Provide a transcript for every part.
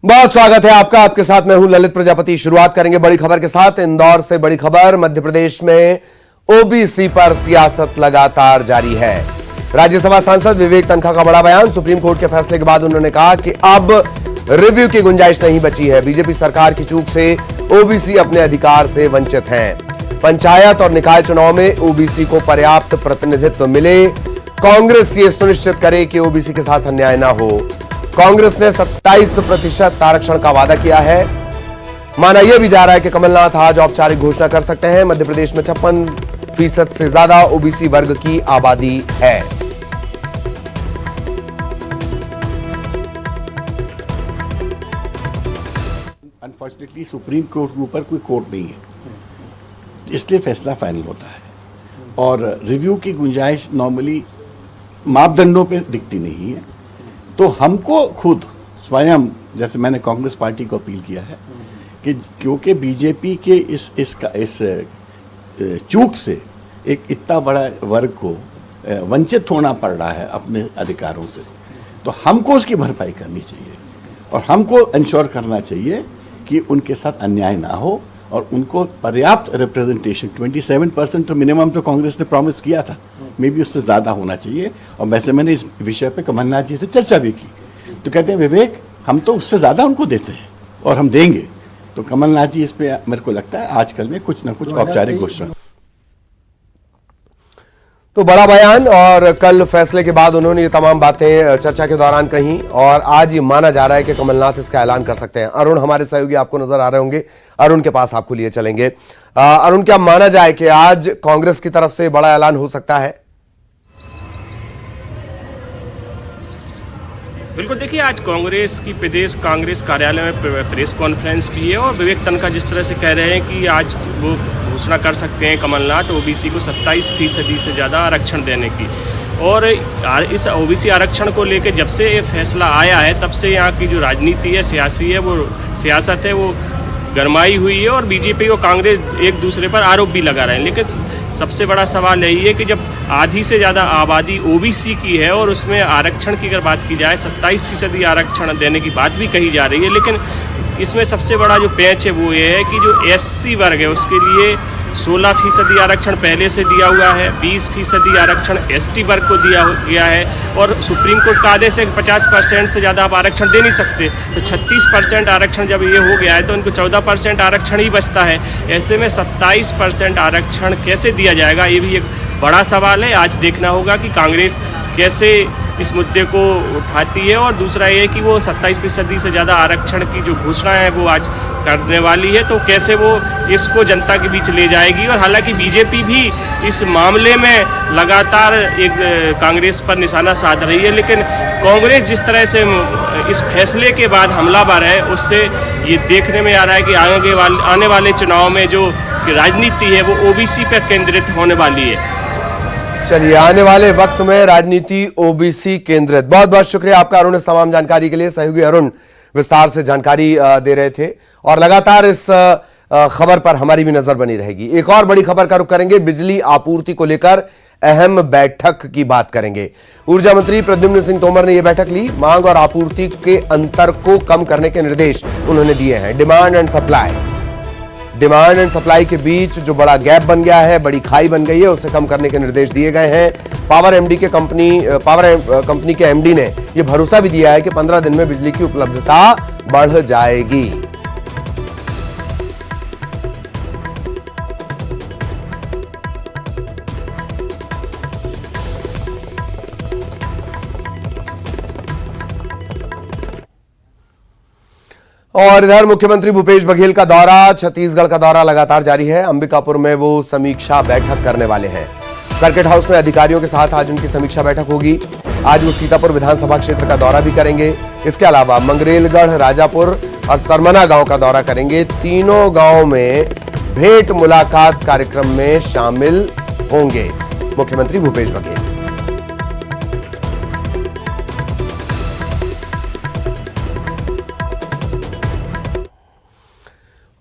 बहुत स्वागत है आपका। आपके साथ मैं हूं ललित प्रजापति। शुरुआत करेंगे बड़ी खबर के साथ। इंदौर से बड़ी खबर। मध्य प्रदेश में ओबीसी पर सियासत लगातार जारी है। राज्यसभा सांसद विवेक तन्खा का बड़ा बयान। सुप्रीम कोर्ट के फैसले के बाद उन्होंने कहा कि अब रिव्यू की गुंजाइश नहीं बची है। बीजेपी सरकार की चूक से ओबीसी अपने अधिकार से वंचित हैं। पंचायत और निकाय चुनाव में ओबीसी को पर्याप्त प्रतिनिधित्व मिले। कांग्रेस ये सुनिश्चित करे कि ओबीसी के साथ अन्याय न हो। कांग्रेस ने 27% आरक्षण का वादा किया है। माना यह भी जा रहा है कि कमलनाथ आज औपचारिक घोषणा कर सकते हैं। मध्य प्रदेश में 56% से ज्यादा ओबीसी वर्ग की आबादी है। अनफॉर्चुनेटली सुप्रीम कोर्ट के ऊपर कोई कोर्ट नहीं है, इसलिए फैसला फाइनल होता है। और रिव्यू की गुंजाइश नॉर्मली मापदंडों पे दिखती नहीं है। तो हमको खुद स्वयं, जैसे मैंने कांग्रेस पार्टी को अपील किया है कि क्योंकि बीजेपी के इस चूक से एक इतना बड़ा वर्ग को वंचित होना पड़ रहा है अपने अधिकारों से, तो हमको उसकी भरपाई करनी चाहिए और हमको इंश्योर करना चाहिए कि उनके साथ अन्याय ना हो और उनको पर्याप्त रिप्रेजेंटेशन। 27% तो मिनिमम तो कांग्रेस ने प्रॉमिस किया था, मे बी उससे ज़्यादा होना चाहिए। और वैसे मैंने इस विषय पे कमलनाथ जी से चर्चा भी की, तो कहते हैं विवेक हम तो उससे ज़्यादा उनको देते हैं और हम देंगे। तो कमलनाथ जी इस पे मेरे को लगता है आजकल में कुछ ना कुछ औपचारिक घोषणा। तो बड़ा बयान और कल फैसले के बाद उन्होंने ये तमाम बातें चर्चा के दौरान कही और आज ये माना जा रहा है कि कमलनाथ इसका ऐलान कर सकते हैं। अरुण हमारे सहयोगी आपको नजर आ रहे होंगे, अरुण के पास आपको लिए चलेंगे। अरुण, क्या माना जाए कि आज कांग्रेस की तरफ से बड़ा ऐलान हो सकता है? बिल्कुल, देखिए आज कांग्रेस की प्रदेश कांग्रेस कार्यालय में प्रेस कॉन्फ्रेंस भी है और विवेक तन्खा जिस तरह से कह रहे हैं कि आज वो घोषणा कर सकते हैं कमलनाथ ओबीसी को 27% से ज़्यादा आरक्षण देने की। और इस ओबीसी आरक्षण को लेकर जब से ये फैसला आया है तब से यहाँ की जो राजनीति है, सियासत है वो गरमाई हुई है और बीजेपी और कांग्रेस एक दूसरे पर आरोप भी लगा रहे हैं। लेकिन सबसे बड़ा सवाल यही है कि जब आधी से ज़्यादा आबादी ओबीसी की है और उसमें आरक्षण की अगर बात की जाए 27% आरक्षण देने की बात भी कही जा रही है, लेकिन इसमें सबसे बड़ा जो पैच है वो ये है कि जो एससी वर्ग है उसके लिए 16% आरक्षण पहले से दिया हुआ है, 20% आरक्षण एसटी वर्ग को दिया गया है और सुप्रीम कोर्ट का आदेश है कि 50% से ज़्यादा आप आरक्षण दे नहीं सकते। तो 36% आरक्षण जब ये हो गया है तो उनको 14% आरक्षण ही बचता है। ऐसे में 27% आरक्षण कैसे दिया जाएगा, ये भी एक बड़ा सवाल है। आज देखना होगा कि कांग्रेस कैसे इस मुद्दे को उठाती है और दूसरा ये कि वो 27% से ज़्यादा आरक्षण की जो घोषणा है वो आज करने वाली है, तो कैसे वो इसको जनता के बीच ले जाएगी। और हालांकि बीजेपी भी इस मामले में लगातार एक कांग्रेस पर निशाना साध रही है, लेकिन कांग्रेस जिस तरह से इस फैसले के बाद हमलावर है उससे ये देखने में आ रहा है कि आने वाले चुनाव में जो राजनीति है वो ओबीसी पर केंद्रित होने वाली है। चलिए, आने वाले वक्त में राजनीति ओबीसी केंद्रित। बहुत बहुत शुक्रिया आपका अरुण, इस तमाम जानकारी के लिए। सहयोगी अरुण विस्तार से जानकारी दे रहे थे और लगातार इस खबर पर हमारी भी नजर बनी रहेगी। एक और बड़ी खबर का रुख करेंगे। बिजली आपूर्ति को लेकर अहम बैठक की बात करेंगे। ऊर्जा मंत्री प्रद्युम्न सिंह तोमर ने यह बैठक ली। मांग और आपूर्ति के अंतर को कम करने के निर्देश उन्होंने दिए हैं। डिमांड एंड सप्लाई के बीच जो बड़ा गैप बन गया है, बड़ी खाई बन गई है, उसे कम करने के निर्देश दिए गए हैं। पावर कंपनी के एमडी ने यह भरोसा भी दिया है कि 15 दिन में बिजली की उपलब्धता बढ़ जाएगी। और इधर मुख्यमंत्री भूपेश बघेल का दौरा, छत्तीसगढ़ का दौरा लगातार जारी है। अंबिकापुर में वो समीक्षा बैठक करने वाले हैं। सर्किट हाउस में अधिकारियों के साथ आज उनकी समीक्षा बैठक होगी। आज वो सीतापुर विधानसभा क्षेत्र का दौरा भी करेंगे। इसके अलावा मंगरेलगढ़, राजापुर और सरमना गांव का दौरा करेंगे। तीनों गांव में भेंट मुलाकात कार्यक्रम में शामिल होंगे मुख्यमंत्री भूपेश बघेल।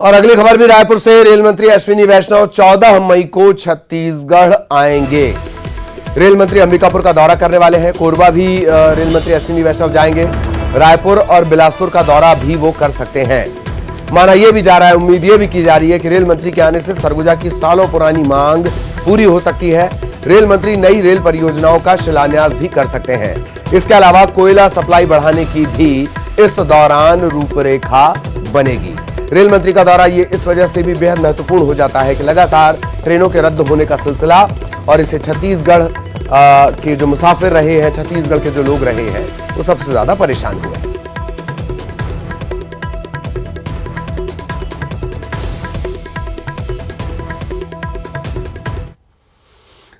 और अगली खबर भी रायपुर से। रेल मंत्री अश्विनी वैष्णव 14 मई को छत्तीसगढ़ आएंगे। रेल मंत्री अंबिकापुर का दौरा करने वाले हैं। कोरबा भी रेल मंत्री अश्विनी वैष्णव जाएंगे। रायपुर और बिलासपुर का दौरा भी वो कर सकते हैं। माना यह भी जा रहा है, उम्मीद यह भी की जा रही है कि रेल मंत्री के आने से सरगुजा की सालों पुरानी मांग पूरी हो सकती है। रेल मंत्री नई रेल परियोजनाओं का शिलान्यास भी कर सकते हैं। इसके अलावा कोयला सप्लाई बढ़ाने की भी इस दौरान रूपरेखा बनेगी। रेल मंत्री का दौरा ये इस वजह से भी बेहद महत्वपूर्ण हो जाता है कि लगातार ट्रेनों के रद्द होने का सिलसिला और इसे छत्तीसगढ़ के जो मुसाफिर रहे हैं, छत्तीसगढ़ के जो लोग रहे हैं, वो सबसे ज्यादा परेशान हुए हैं।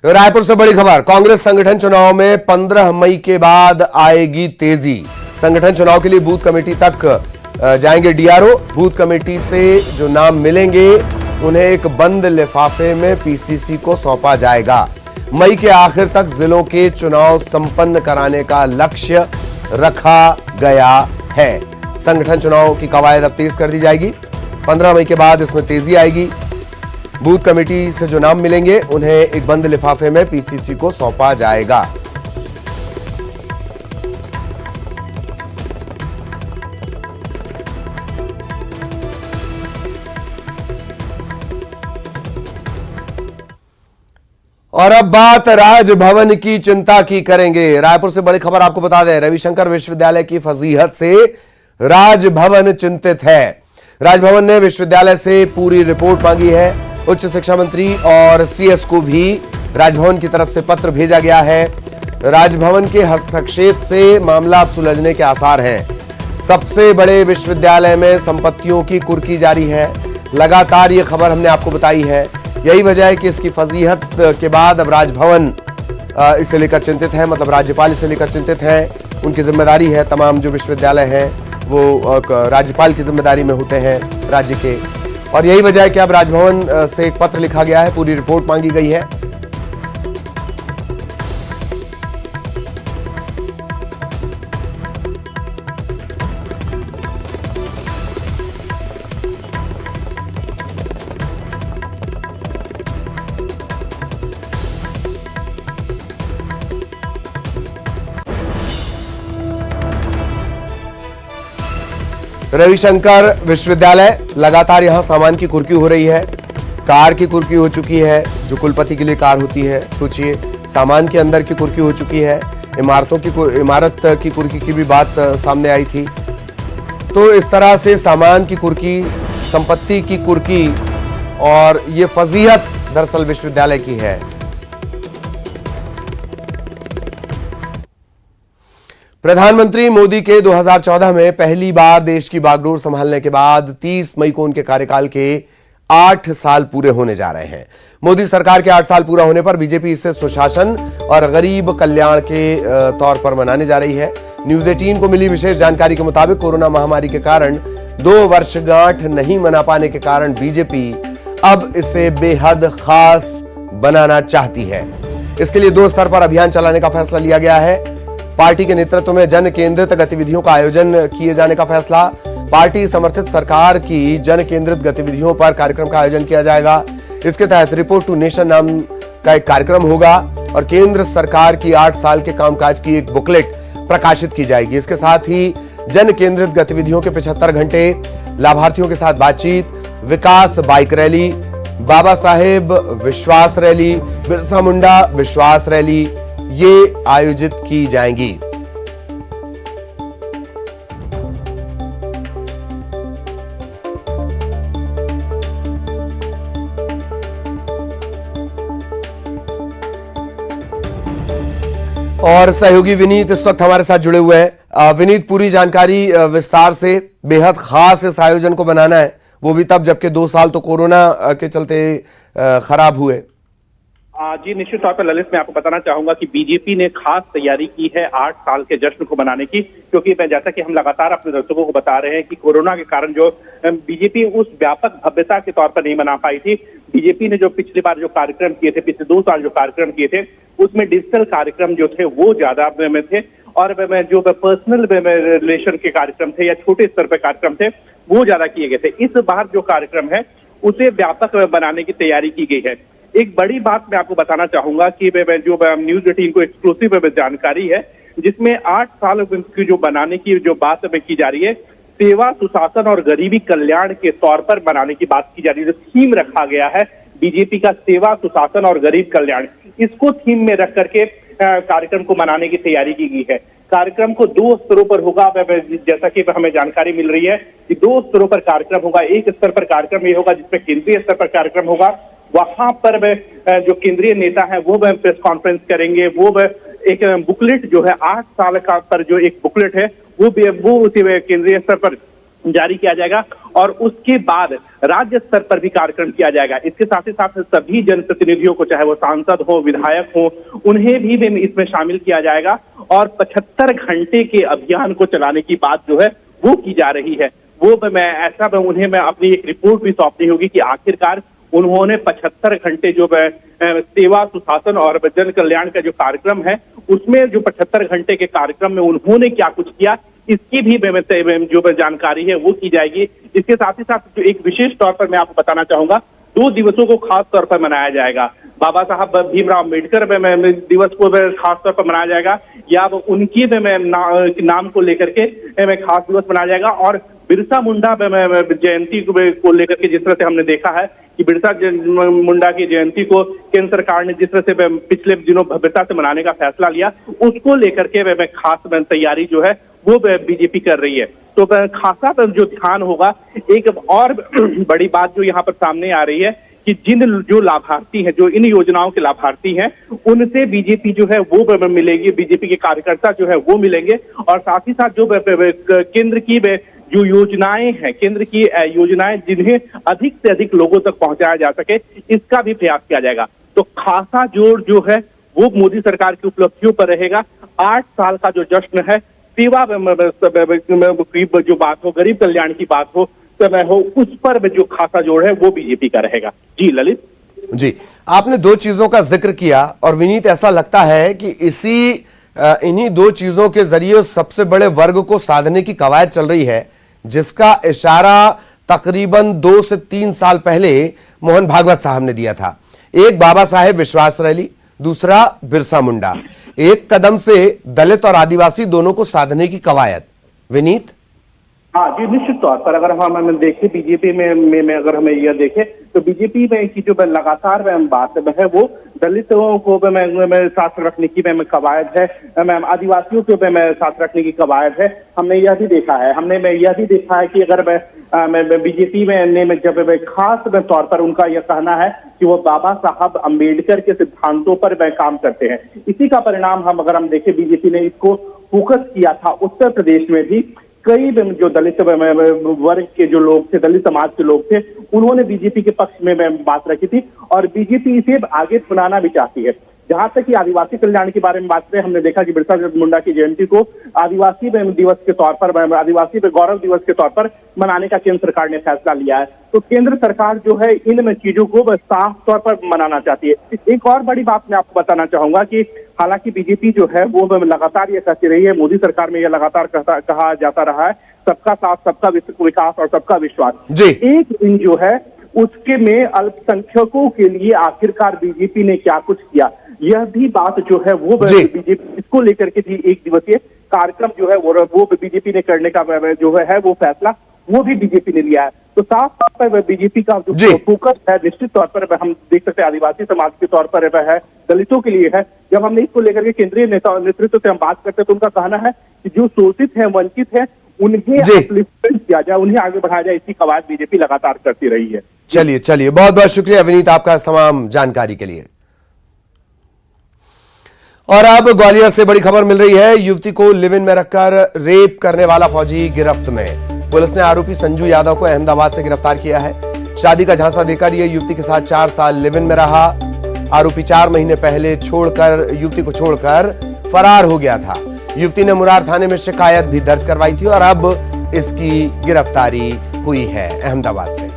रायपुर से बड़ी खबर, कांग्रेस संगठन चुनाव में 15 मई के बाद आएगी तेजी। संगठन चुनाव के लिए बूथ कमेटी तक जाएंगे डीआरओ। बूथ कमेटी से जो नाम मिलेंगे उन्हें एक बंद लिफाफे में पीसीसी को सौंपा जाएगा। मई के आखिर तक जिलों के चुनाव संपन्न कराने का लक्ष्य रखा गया है। संगठन चुनाव की कवायद अब तेज कर दी जाएगी। 15 मई के बाद इसमें तेजी आएगी। बूथ कमेटी से जो नाम मिलेंगे उन्हें एक बंद लिफाफे में पीसीसी को सौंपा जाएगा। और अब बात राजभवन की चिंता की करेंगे। रायपुर से बड़ी खबर आपको बता दें, रविशंकर विश्वविद्यालय की फजीहत से राजभवन चिंतित है। राजभवन ने विश्वविद्यालय से पूरी रिपोर्ट मांगी है। उच्च शिक्षा मंत्री और सीएस को भी राजभवन की तरफ से पत्र भेजा गया है। राजभवन के हस्तक्षेप से मामला अब सुलझने के आसार हैं। सबसे बड़े विश्वविद्यालय में संपत्तियों की कुर्की जारी है। लगातार ये खबर हमने आपको बताई है। यही वजह है कि इसकी फजीहत के बाद अब राजभवन इसे लेकर चिंतित है, मतलब राज्यपाल इसे लेकर चिंतित है। उनकी जिम्मेदारी है, तमाम जो विश्वविद्यालय हैं वो राज्यपाल की जिम्मेदारी में होते हैं राज्य के, और यही वजह है कि अब राजभवन से एक पत्र लिखा गया है, पूरी रिपोर्ट मांगी गई है। रविशंकर विश्वविद्यालय, लगातार यहां सामान की कुर्की हो रही है। कार की कुर्की हो चुकी है, जो कुलपति के लिए कार होती है, सोचिए। सामान के अंदर की कुर्की हो चुकी है। इमारत की कुर्की की भी बात सामने आई थी। तो इस तरह से सामान की कुर्की, संपत्ति की कुर्की, और ये फजीहत दरअसल विश्वविद्यालय की है। प्रधानमंत्री मोदी के 2014 में पहली बार देश की बागडोर संभालने के बाद 30 मई को उनके कार्यकाल के 8 साल पूरे होने जा रहे हैं। मोदी सरकार के 8 साल पूरा होने पर बीजेपी इसे सुशासन और गरीब कल्याण के तौर पर मनाने जा रही है। न्यूज 18 को मिली विशेष जानकारी के मुताबिक कोरोना महामारी के कारण 2 वर्षगांठ नहीं मना पाने के कारण बीजेपी अब इसे बेहद खास बनाना चाहती है। इसके लिए 2 स्तर पर अभियान चलाने का फैसला लिया गया है। पार्टी के नेतृत्व में जन केंद्रित गतिविधियों का आयोजन किए जाने का फैसला। पार्टी समर्थित सरकार की जन केंद्रित गतिविधियों पर कार्यक्रम का आयोजन किया जाएगा। इसके तहत रिपोर्ट टू नेशन नाम का एक कार्यक्रम होगा और केंद्र सरकार की 8 साल के कामकाज की एक बुकलेट प्रकाशित की जाएगी। इसके साथ ही जन केंद्रित गतिविधियों के 75 घंटे, लाभार्थियों के साथ बातचीत, विकास बाइक रैली, बाबा साहेब विश्वास रैली, बिरसा मुंडा विश्वास रैली ये आयोजित की जाएंगी। और सहयोगी विनीत इस वक्त हमारे साथ जुड़े हुए हैं। विनीत, पूरी जानकारी विस्तार से। बेहद खास इस आयोजन को बनाना है, वो भी तब जबकि 2 साल तो कोरोना के चलते खराब हुए। जी निश्चित तौर पर ललित, मैं आपको बताना चाहूंगा कि बीजेपी ने खास तैयारी की है 8 साल के जश्न को मनाने की, क्योंकि जैसा कि हम लगातार अपने दर्शकों को बता रहे हैं कि कोरोना के कारण जो बीजेपी उस व्यापक भव्यता के तौर पर नहीं मना पाई थी। बीजेपी ने जो पिछली बार जो कार्यक्रम किए थे, पिछले 2 साल जो कार्यक्रम किए थे, उसमें डिजिटल कार्यक्रम जो थे वो ज्यादा में थे, और जो पर्सनल रिलेशन के कार्यक्रम थे या छोटे स्तर पर कार्यक्रम थे वो ज्यादा किए गए थे। इस बार जो कार्यक्रम है उसे व्यापक बनाने की तैयारी की गई है। एक बड़ी बात मैं आपको बताना चाहूंगा कि जो न्यूज 18 को एक्सक्लूसिव जानकारी है, जिसमें 8 साल की जो बनाने की जो बात की जा रही है, सेवा, सुशासन और गरीबी कल्याण के तौर पर बनाने की बात की जा रही है। जो थीम रखा गया है बीजेपी का, सेवा, सुशासन और गरीब कल्याण, इसको थीम में रख करके कार्यक्रम को मनाने की तैयारी की गई है। कार्यक्रम को 2 स्तरों पर होगा, जैसा कि हमें जानकारी मिल रही है कि 2 स्तरों पर कार्यक्रम होगा। एक स्तर पर कार्यक्रम ये होगा जिसमें केंद्रीय स्तर पर कार्यक्रम होगा, वहां पर जो केंद्रीय नेता है वो प्रेस कॉन्फ्रेंस करेंगे। वो एक बुकलेट जो है 8 साल का पर जो एक बुकलेट है वो केंद्रीय स्तर पर जारी किया जाएगा और उसके बाद राज्य स्तर पर भी कार्यक्रम किया जाएगा। इसके साथ ही साथ सभी जनप्रतिनिधियों को, चाहे वो सांसद हो, विधायक हो, उन्हें भी इसमें शामिल किया जाएगा और 75 घंटे के अभियान को चलाने की बात जो है वो की जा रही है। उन्हें अपनी एक रिपोर्ट भी सौंपनी होगी कि आखिरकार उन्होंने 75 घंटे जो सेवा, सुशासन और जन कल्याण का जो कार्यक्रम है उसमें जो 75 घंटे के कार्यक्रम में उन्होंने क्या कुछ किया, इसकी भी जो जानकारी है वो की जाएगी। इसके साथ ही साथ जो एक विशेष तौर पर मैं आपको बताना चाहूंगा, 2 दिवसों को खास तौर पर मनाया जाएगा। बाबा साहब भीमराव अम्बेडकर दिवस को खास तौर पर मनाया जाएगा या उनकी नाम को लेकर के खास दिवस मनाया जाएगा। और बिरसा मुंडा जयंती को लेकर के जिस तरह से हमने देखा है कि बिरसा मुंडा की जयंती को केंद्र सरकार ने जिस तरह से पिछले दिनों भव्यता से मनाने का फैसला लिया, उसको लेकर के खास तैयारी जो है वो बीजेपी कर रही है। तो खासा जो ध्यान होगा। एक और बड़ी बात जो यहाँ पर सामने आ रही है कि जो लाभार्थी हैं, जो इन योजनाओं के लाभार्थी हैं, उनसे बीजेपी जो है वो मिलेगी, बीजेपी के कार्यकर्ता जो है वो मिलेंगे और साथ ही साथ जो केंद्र की जो योजनाएं हैं, केंद्र की योजनाएं जिन्हें अधिक से अधिक लोगों तक पहुंचाया जा सके, इसका भी प्रयास किया जाएगा। तो खासा जोर जो है वो मोदी सरकार की उपलब्धियों पर रहेगा। 8 साल का जो जश्न है, सेवा जो बात हो, गरीब कल्याण की बात हो, उस पर जो खासा जोर है वो बीजेपी का रहेगा। जी ललित जी, आपने 2 चीजों का जिक्र किया और विनीत, ऐसा लगता है कि इन्हीं 2 चीजों के जरिए सबसे बड़े वर्ग को साधने की कवायद चल रही है, जिसका इशारा तकरीबन 2 से 3 साल पहले मोहन भागवत साहब ने दिया था। एक बाबा साहेब विश्वास रैली, दूसरा बिरसा मुंडा। एक कदम से दलित और आदिवासी दोनों को साधने की कवायद। विनीत? हाँ जी, निश्चित तौर पर अगर हम देखें बीजेपी में अगर हमें यह देखें तो बीजेपी में की जो लगातार बात है वो दलितों को साथ रखने की कवायद है, आदिवासियों को साथ रखने की कवायद है। हमने यह भी देखा है कि अगर बीजेपी में जब खास तौर पर उनका यह कहना है कि वो बाबा साहब अम्बेडकर के सिद्धांतों पर काम करते हैं। इसी का परिणाम अगर हम देखें, बीजेपी ने इसको फोकस किया था उत्तर प्रदेश में भी। कई जो दलित वर्ग के जो लोग थे, दलित समाज के लोग थे, उन्होंने बीजेपी के पक्ष में बात रखी थी और बीजेपी इसे आगे बनाना भी चाहती है। जहां तक कि आदिवासी कल्याण के बारे में बात करें, हमने देखा कि बिरसा मुंडा की जयंती को आदिवासी दिवस के तौर पर, आदिवासी गौरव दिवस के तौर पर मनाने का केंद्र सरकार ने फैसला लिया है। तो केंद्र सरकार जो है इन चीजों को साफ तौर पर मनाना चाहती है। एक और बड़ी बात मैं आपको बताना चाहूंगा कि हालांकि बीजेपी जो है वो लगातार ये कहती रही है, मोदी सरकार में यह लगातार कहा जाता रहा है, सबका साथ, सबका विकास और सबका विश्वास। एक दिन जो है उसके में अल्पसंख्यकों के लिए आखिरकार बीजेपी ने क्या कुछ किया, यह भी बात जो है वो बीजेपी इसको लेकर के भी एक दिवसीय कार्यक्रम जो है वो बीजेपी ने करने का जो है वो फैसला वो भी बीजेपी ने लिया है। तो साफ तौर पर बीजेपी का जो फोकस है निश्चित तौर पर हम देख सकते हैं आदिवासी समाज के तौर पर है, दलितों के लिए है। जब हमने इसको लेकर के केंद्रीय नेतृत्व से हम बात करते हैं तो उनका कहना है कि जो शोषित है, वंचित है, उन्हें अपलिफ्टमेंट किया जाए, उन्हें आगे बढ़ाया जाए। इसकी कवायद बीजेपी लगातार करती रही है। चलिए बहुत बहुत शुक्रिया विनीत आपका इस तमाम जानकारी के लिए। और अब ग्वालियर से बड़ी खबर मिल रही है। युवती को लिव इन में रखकर रेप करने वाला फौजी गिरफ्त में। पुलिस ने आरोपी संजू यादव को अहमदाबाद से गिरफ्तार किया है। शादी का झांसा देकर यह युवती के साथ 4 साल लिव इन में रहा। आरोपी 4 महीने पहले युवती को छोड़कर फरार हो गया था। युवती ने मुरार थाने में शिकायत भी दर्ज करवाई थी और अब इसकी गिरफ्तारी हुई है अहमदाबाद से।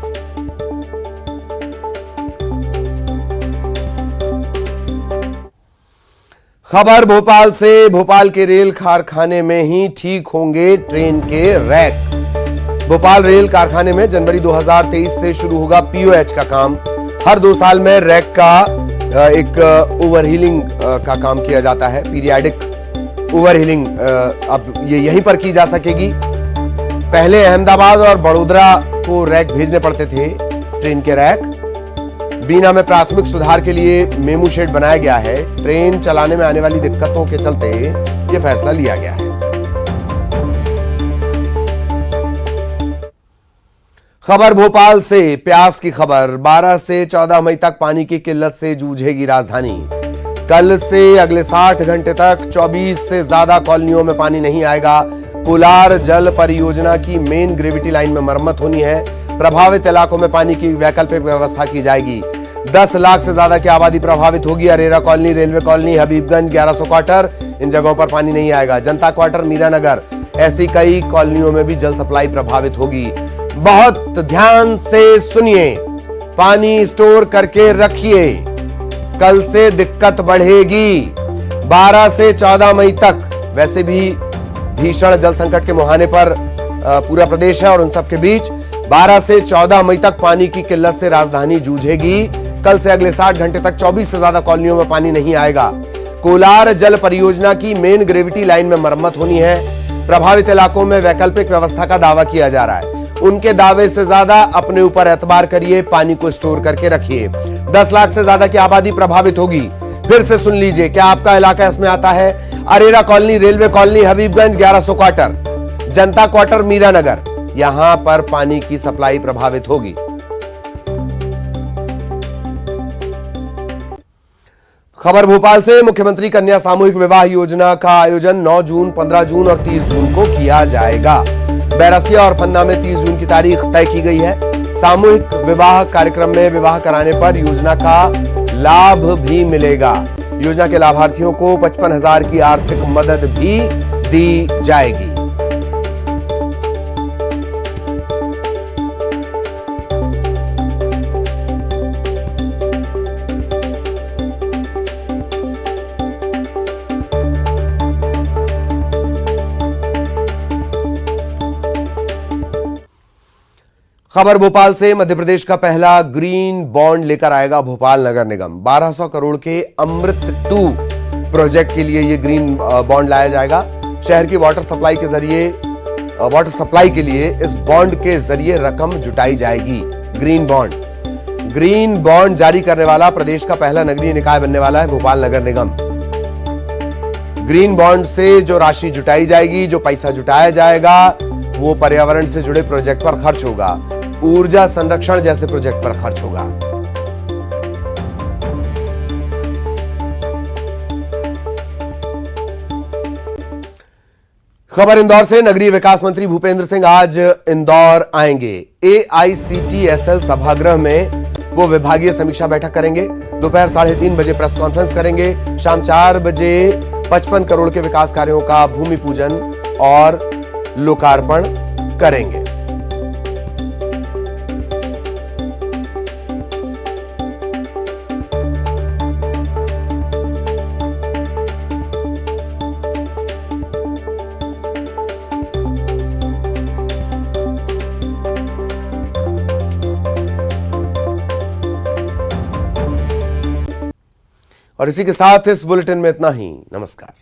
खबर भोपाल से। भोपाल के रेल कारखाने में ही ठीक होंगे ट्रेन के रैक। भोपाल रेल कारखाने में जनवरी 2023 से शुरू होगा पीओएच का काम। हर 2 साल में रैक का एक ओवरहीलिंग का काम किया जाता है, पीरियाडिक ओवर हीलिंग अब ये यहीं पर की जा सकेगी। पहले अहमदाबाद और बड़ोदरा को रैक भेजने पड़ते थे, ट्रेन के रैक। बीना में प्राथमिक सुधार के लिए मेमू शेड बनाया गया है। ट्रेन चलाने में आने वाली दिक्कतों के चलते यह फैसला लिया गया है। खबर भोपाल से, प्यास की खबर। 12 से 14 मई तक पानी की किल्लत से जूझेगी राजधानी। कल से अगले 60 घंटे तक 24 से ज्यादा कॉलोनियों में पानी नहीं आएगा। कोलार जल परियोजना की मेन ग्रेविटी लाइन में मरम्मत होनी है। प्रभावित इलाकों में पानी की वैकल्पिक व्यवस्था की जाएगी। 10 लाख से ज्यादा की आबादी प्रभावित होगी। Arera colony, railway colony, Habibganj, 1100 quarter, इन जगहों पर पानी नहीं आएगा। जनता क्वार्टर, मीरानगर, ऐसी कई कॉलोनियों में भी जल सप्लाई प्रभावित होगी। बहुत ध्यान से सुनिए, पानी स्टोर करके रखिए, कल से दिक्कत बढ़ेगी। 12 से 14 मई तक वैसे भी भीषण जल संकट के मुहाने पर पूरा प्रदेश है और उन सबके बीच 12 से 14 मई तक पानी की किल्लत से राजधानी जूझेगी। कल से अगले 60 घंटे तक 24 से ज्यादा कॉलोनियों में पानी नहीं आएगा। कोलार जल परियोजना की मेन ग्रेविटी लाइन में मरम्मत होनी है। प्रभावित इलाकों में वैकल्पिक व्यवस्था का दावा किया जा रहा है। उनके दावे से ज्यादा अपने ऊपर एतबार करिए, पानी को स्टोर करके रखिए। 10 लाख से ज्यादा की आबादी प्रभावित होगी। फिर से सुन लीजिए, क्या आपका इलाका इसमें आता है? Arera colony, railway colony, Habibganj, 1100 quarter, जनता क्वार्टर, मीरानगर, यहां पर पानी की सप्लाई प्रभावित होगी। खबर भोपाल से, मुख्यमंत्री कन्या सामूहिक विवाह योजना का आयोजन 9 जून, 15 जून और 30 जून को किया जाएगा। बैरसिया और फन्ना में 30 जून की तारीख तय की गई है। सामूहिक विवाह कार्यक्रम में विवाह कराने पर योजना का लाभ भी मिलेगा। योजना के लाभार्थियों को 55,000 की आर्थिक मदद भी दी जाएगी। खबर भोपाल से, मध्य प्रदेश का पहला ग्रीन बॉन्ड लेकर आएगा भोपाल नगर निगम। 1200 करोड़ के अमृत 2 प्रोजेक्ट के लिए यह ग्रीन बॉन्ड लाया जाएगा। शहर की वाटर सप्लाई के लिए इस बॉन्ड के जरिए रकम जुटाई जाएगी। ग्रीन बॉन्ड जारी करने वाला प्रदेश का पहला नगरीय निकाय बनने वाला है भोपाल नगर निगम। ग्रीन बॉन्ड से जो राशि जुटाई जाएगी, जो पैसा जुटाया जाएगा, वो पर्यावरण से जुड़े प्रोजेक्ट पर खर्च होगा, ऊर्जा संरक्षण जैसे प्रोजेक्ट पर खर्च होगा। खबर इंदौर से, नगरीय विकास मंत्री भूपेंद्र सिंह आज इंदौर आएंगे। AICTSL सभागृह में वो विभागीय समीक्षा बैठक करेंगे। दोपहर 3:30 बजे प्रेस कॉन्फ्रेंस करेंगे। शाम 4 बजे 55 करोड़ के विकास कार्यों का भूमि पूजन और लोकार्पण करेंगे। और इसी के साथ इस बुलेटिन में इतना ही। नमस्कार।